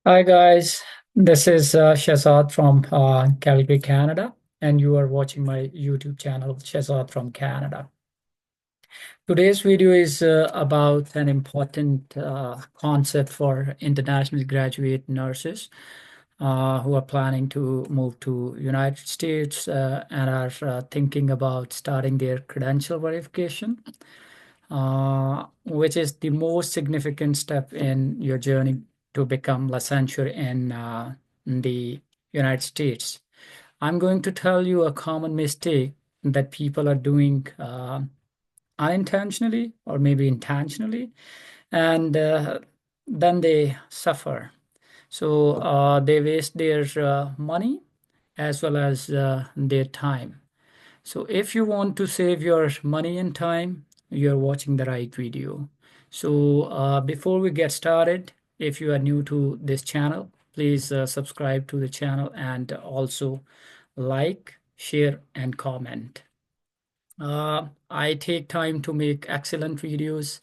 Hi guys, this is Shazad from Calgary, Canada, and you are watching my YouTube channel, Shazad from Canada. Today's video is about an important concept for international graduate nurses who are planning to move to United States and are thinking about starting their credential verification, which is the most significant step in your journey to become licensure in the United States. I'm going to tell you a common mistake that people are doing unintentionally or maybe intentionally, and then they suffer. So they waste their money as well as their time. So if you want to save your money and time, you're watching the right video. So before we get started, if you are new to this channel, please subscribe to the channel and also like, share, and comment. I take time to make excellent videos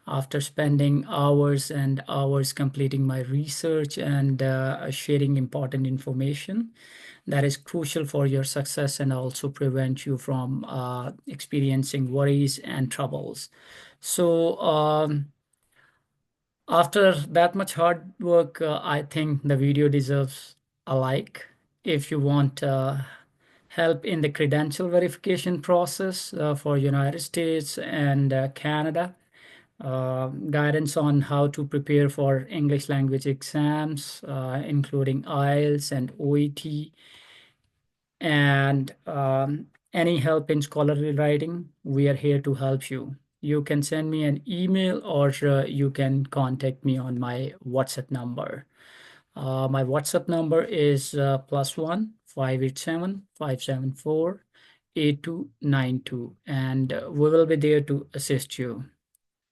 after spending hours and hours completing my research and sharing important information that is crucial for your success and also prevent you from experiencing worries and troubles. So, after that much hard work, I think the video deserves a like. If you want help in the credential verification process for United States and Canada, guidance on how to prepare for English language exams, including IELTS and OET, and any help in scholarly writing, we are here to help you. You can send me an email or you can contact me on my WhatsApp number. My WhatsApp number is +1 587 574 8292, and we will be there to assist you.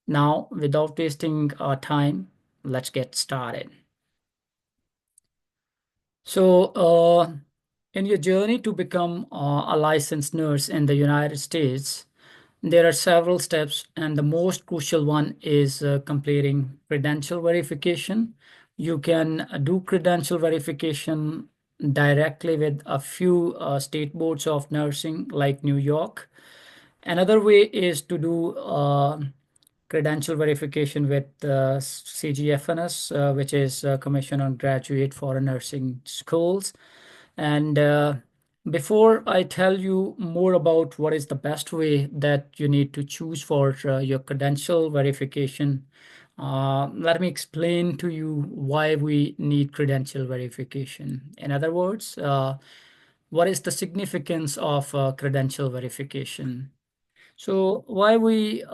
Now, without wasting our time, let's get started. So, in your journey to become a licensed nurse in the United States, there are several steps, and the most crucial one is completing credential verification. You can do credential verification directly with a few state boards of nursing, like New York. Another way is to do credential verification with CGFNS, which is Commission on Graduate Foreign Nursing Schools. And before I tell you more about what is the best way that you need to choose for your credential verification, let me explain to you why we need credential verification. In other words, what is the significance of credential verification? So why we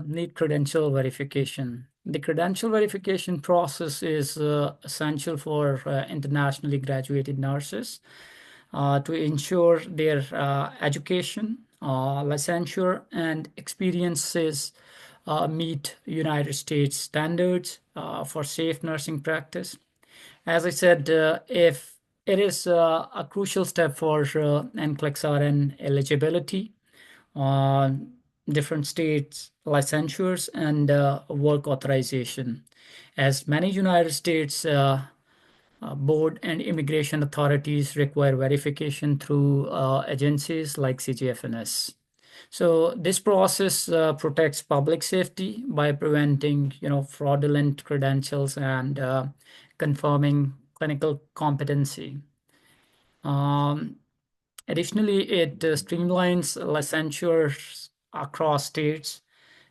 need credential verification? The credential verification process is essential for internationally graduated nurses to ensure their education, licensure, and experiences meet United States standards for safe nursing practice. As I said, if it is a crucial step for NCLEX-RN eligibility on different states licensures and work authorization, as many United States board and immigration authorities require verification through agencies like CGFNS. So this process protects public safety by preventing, fraudulent credentials and confirming clinical competency. Um, Additionally, it streamlines licensures across states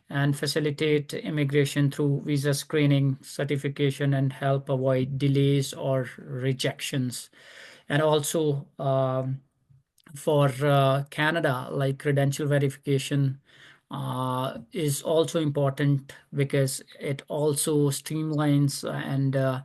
and facilitate immigration through visa screening, certification, and help avoid delays or rejections. And also for Canada, like credential verification is also important because it also streamlines and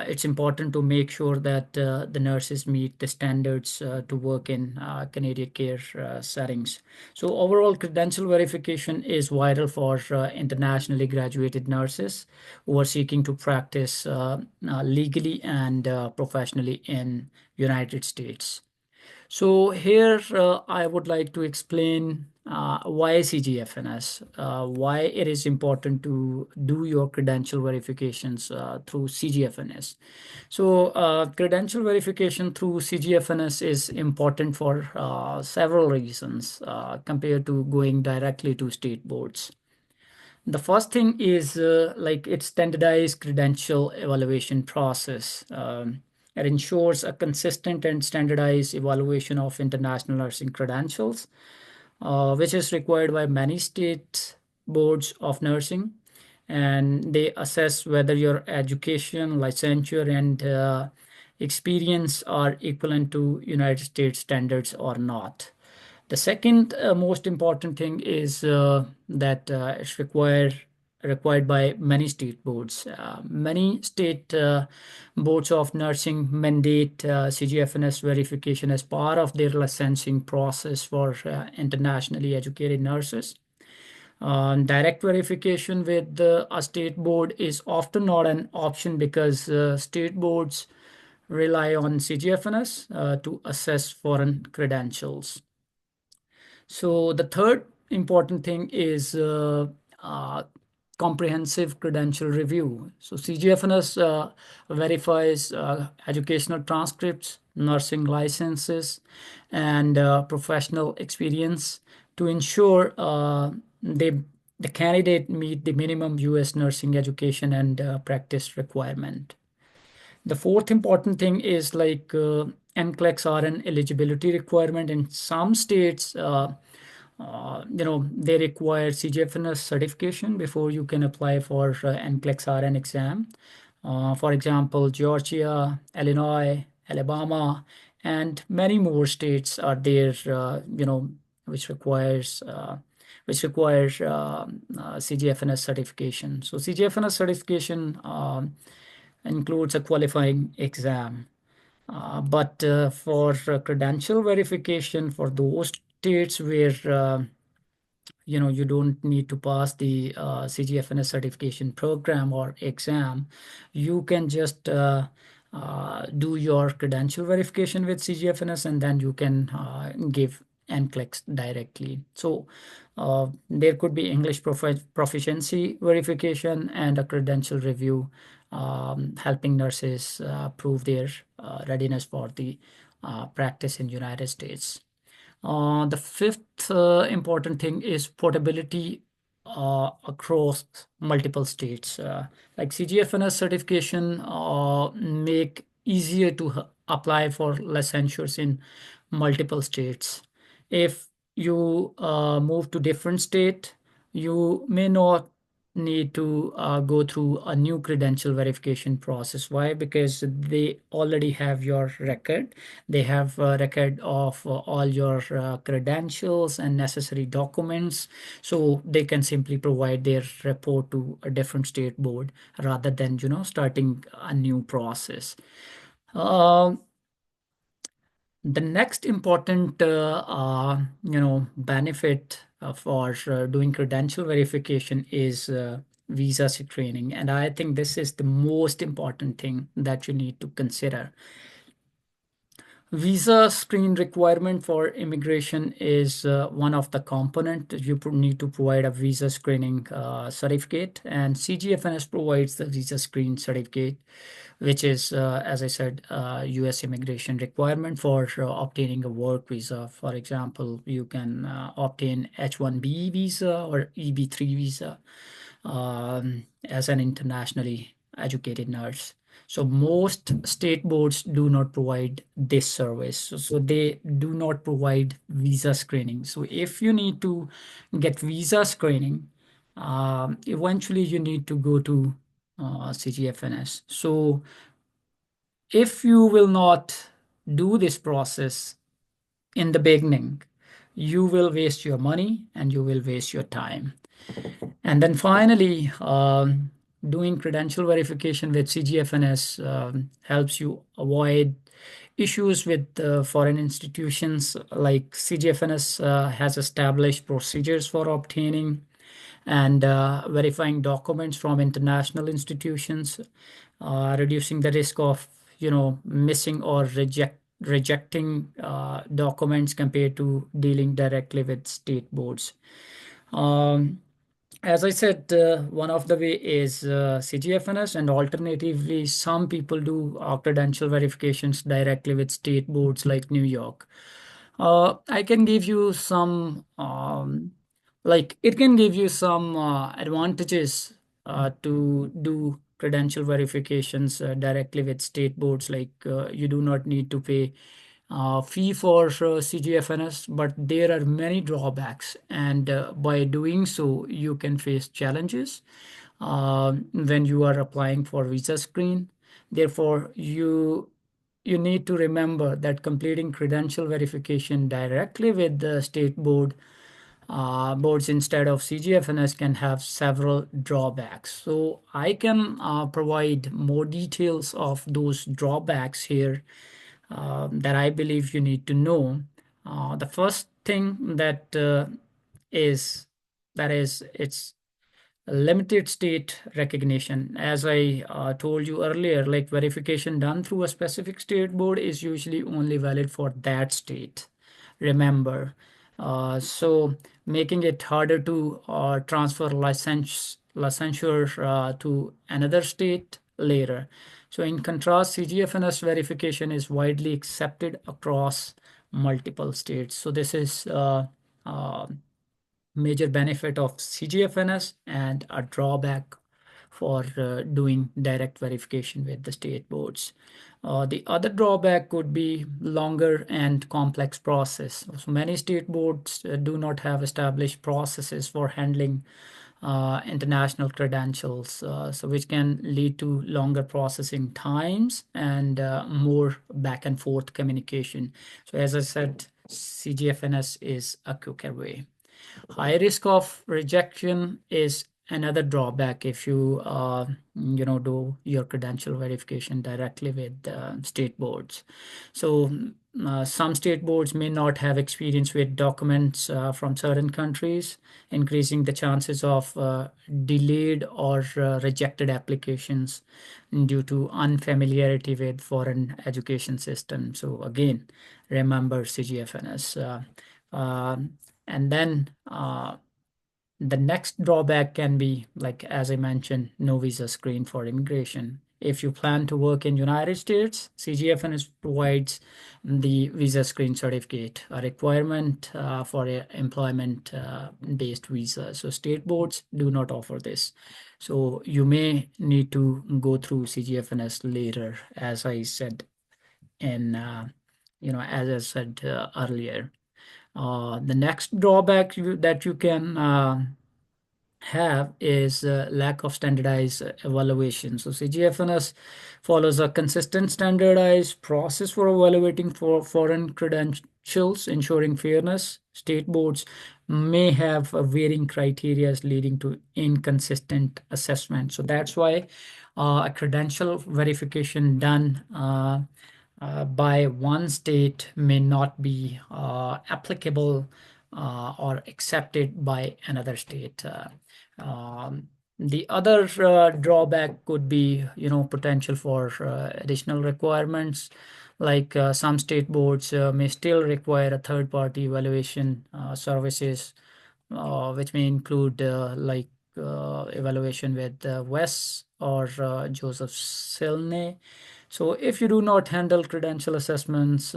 it's important to make sure that the nurses meet the standards to work in Canadian care settings. So overall, credential verification is vital for internationally graduated nurses who are seeking to practice legally and professionally in United States. So here I would like to explain why CGFNS, why it is important to do your credential verifications through CGFNS. So credential verification through CGFNS is important for several reasons compared to going directly to state boards. The first thing is like its standardized credential evaluation process. It ensures a consistent and standardized evaluation of international nursing credentials, which is required by many state boards of nursing. And they assess whether your education, licensure, and experience are equivalent to United States standards or not. The second most important thing is that it's required by many state boards. Many state boards of nursing mandate CGFNS verification as part of their licensing process for internationally educated nurses. Direct verification with a state board is often not an option because state boards rely on CGFNS to assess foreign credentials. So the third important thing is uh, comprehensive credential review. So CGFNS verifies educational transcripts, nursing licenses, and professional experience to ensure the candidate meet the minimum U.S. nursing education and practice requirement. The fourth important thing is like NCLEX are an eligibility requirement in some states. They require CGFNS certification before you can apply for NCLEX RN exam. For example, Georgia, Illinois, Alabama, and many more states are there. Which requires CGFNS certification. So CGFNS certification includes a qualifying exam. But for credential verification for those states where you don't need to pass the CGFNS certification program or exam, you can just do your credential verification with CGFNS, and then you can give NCLEX directly. So there could be English proficiency verification and a credential review, helping nurses prove their readiness for the practice in United States. The fifth important thing is portability across multiple states. Like CGFNS certification make easier to apply for licensures in multiple states. If you move to different state, you may not need to go through a new credential verification process. Why? Because they already have your record. They have a record of all your credentials and necessary documents, so they can simply provide their report to a different state board rather than starting a new process. Um the next important benefit for doing credential verification is visa screening, and I think this is the most important thing that you need to consider. Visa screen requirement for immigration is one of the component. You need to provide a visa screening certificate, and CGFNS provides the visa screen certificate, which is, as I said, U.S. immigration requirement for obtaining a work visa. For example, you can obtain H-1B visa or EB-3 visa as an internationally educated nurse. So most state boards do not provide this service. So they do not provide visa screening. So if you need to get visa screening, eventually you need to go to CGFNS. So if you will not do this process in the beginning, you will waste your money and you will waste your time. And then finally, doing credential verification with CGFNS helps you avoid issues with foreign institutions. Like CGFNS has established procedures for obtaining and verifying documents from international institutions, reducing the risk of missing or rejecting documents compared to dealing directly with state boards. Um, as I said, one of the way is CGFNS, and alternatively, some people do credential verifications directly with state boards like New York. I can give you some, like, it can give you some advantages to do credential verifications directly with state boards. Like, you do not need to pay fee for CGFNS, but there are many drawbacks, and by doing so, you can face challenges when you are applying for visa screen. Therefore, you need to remember that completing credential verification directly with the state boards instead of CGFNS can have several drawbacks. So I can provide more details of those drawbacks here that I believe you need to know. The first thing is that is it's limited state recognition. As I told you earlier, like verification done through a specific state board is usually only valid for that state. Remember, so making it harder to transfer licensure to another state later. So in contrast, CGFNS verification is widely accepted across multiple states. So this is uh, major benefit of CGFNS and a drawback for doing direct verification with the state boards. The other drawback could be longer and complex process. So many state boards do not have established processes for handling international credentials, so which can lead to longer processing times and more back and forth communication. So as I said, CGFNS is a quicker way. High risk of rejection is another drawback if you do your credential verification directly with state boards. So some state boards may not have experience with documents from certain countries, increasing the chances of delayed or rejected applications due to unfamiliarity with foreign education system. So again, remember CGFNS. And then the next drawback can be, like as I mentioned, no visa screen for immigration. If you plan to work in United States, CGFNS provides the visa screen certificate, a requirement for a employment based visa. So state boards do not offer this. So you may need to go through CGFNS later, as I said as I said earlier. The next drawback that you can have is lack of standardized evaluation. So CGFNS follows a consistent standardized process for evaluating for foreign credentials, ensuring fairness. State boards may have varying criteria leading to inconsistent assessment. So that's why a credential verification done by one state may not be applicable or accepted by another state. The other drawback could be, potential for additional requirements, like some state boards may still require a third-party evaluation services, which may include evaluation with Wes or Joseph Silney. So if you do not handle credential assessments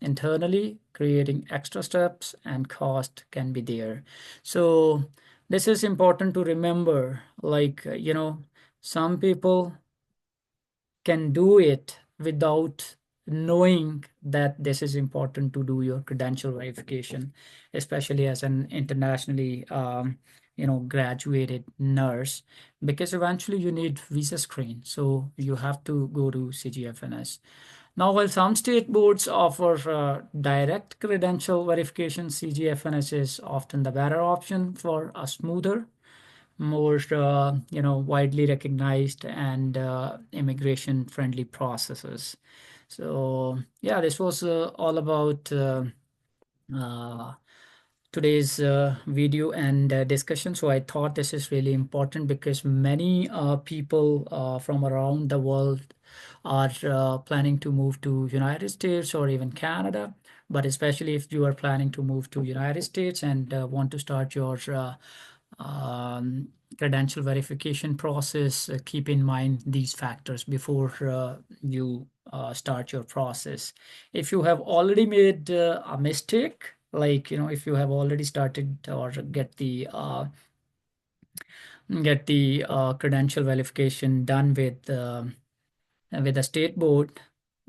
internally, creating extra steps and cost can be there. So this is important to remember. Like, some people can do it without knowing that this is important to do your credential verification, especially as an internationally graduated nurse, because eventually you need visa screen, so you have to go to CGFNS. Now, while some state boards offer direct credential verification, CGFNS is often the better option for a smoother, more widely recognized and immigration friendly processes. So yeah, this was all about uh, today's video and discussion. So I thought this is really important because many people from around the world are planning to move to United States or even Canada. But especially if you are planning to move to United States and want to start your um, credential verification process, keep in mind these factors before you start your process. If you have already made a mistake, like if you have already started or get the credential verification done with the state board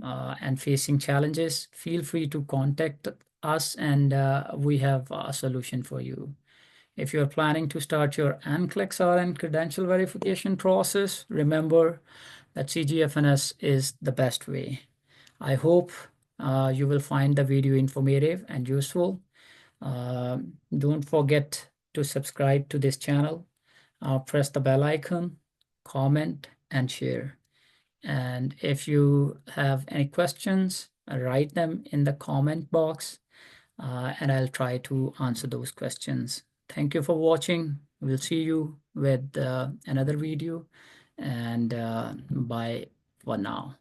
and facing challenges, feel free to contact us, and we have a solution for you. If you're planning to start your NCLEX RN credential verification process, remember that CGFNS is the best way. I hope you will find the video informative and useful. Don't forget to subscribe to this channel. Press the bell icon, comment, and share. And if you have any questions, write them in the comment box, and I'll try to answer those questions. Thank you for watching. We'll see you with another video, and bye for now.